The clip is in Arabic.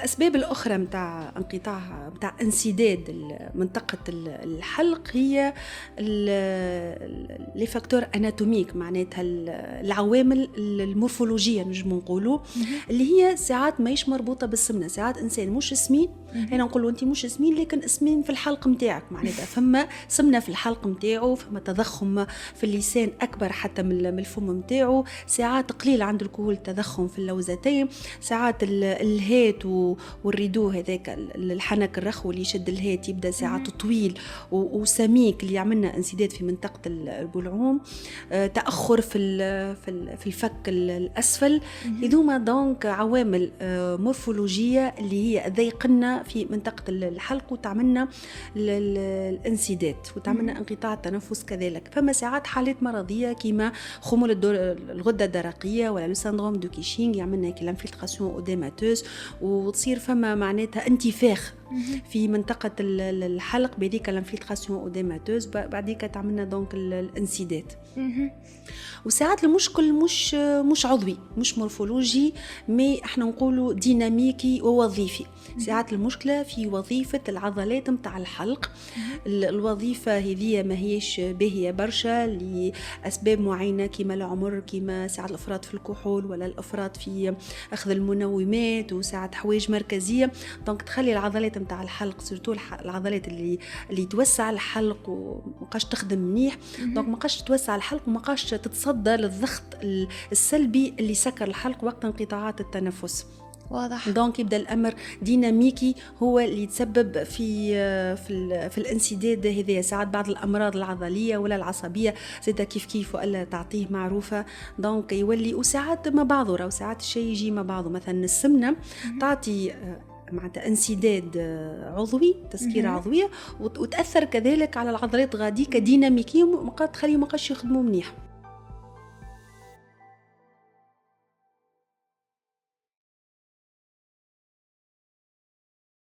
الأسباب الأخرى متاع انقطاع متاع انسداد منطقة الحلق هي لي فاكتور اناتوميك، معناتها العوامل المورفولوجية نجم نقولوا، اللي هي ساعات ماهيش مربوطة بالسمنة. ساعات إنسان مش سمين، هنا نقولوا أنت مش سمين لكن سمين في الحلق متاعك، معناتها فما سمنة في الحلق متاعه، فما تضخم في اللسان أكبر حتى من الفم متاعه، ساعات قليل عنده الكهول تضخم في اللوزتين، ساعات الهات والريدو هذاك الحنك الرخوي اللي يشد الهات يبدا ساعات طويل وسميك اللي يعملنا انسداد في منطقة البلعوم، تأخر في الفك الأسفل. هذوما دونك عوامل مورفولوجية اللي هي ضيقنا في منطقة الحلق وتعملنا الانسداد وتعملنا انقطاع التنفس كذلك. فما ساعات حالات مرضية كما خمول الغدة الدرقية ولا السندروم دو كيشينغ يعملنا كلانفلتراسيون اوديماتوز وتصير فما معناتها انتفاخ في منطقة الحلق بهذيك الانفلتراسيون اوديماتوز، بعديك تعملنا دونك الانسداد. وساعات المشكل مش عضوي، مش مورفولوجي، مي احنا نقولوا ديناميكي ووظيفي. ساعات المشكلة في وظيفة العضلات متاع الحلق. الوظيفة هذه ما هيش باهية برشا لأسباب معينة كما العمر، كما ساعات الأفراط في الكحول ولا الأفراط في أخذ المنومات وساعات حوايج مركزية، دونك تخلي العضلات متاع الحلق سورتو العضلات اللي توسع الحلق ومقاش تخدم منيح، دونك مقاش توسع الحلق ومقاش تتصدى للضغط السلبي اللي سكر الحلق وقت انقطاعات التنفس. واضح. دونك يبدا الامر ديناميكي هو اللي يتسبب في الانسداد هذا. ساعات بعض الامراض العضليه ولا العصبيه زيدا كيف ولا تعطيه معروفه، دونك يولي. وساعات ما بعضه راهو ساعات الشيء يجي ما بعضه، مثلا السمنه تعطي معناتها انسداد عضوي، تسكير عضويه، وتاثر كذلك على العضلات غادي كديناميكيه، تخليهم ما يخدموا منيح.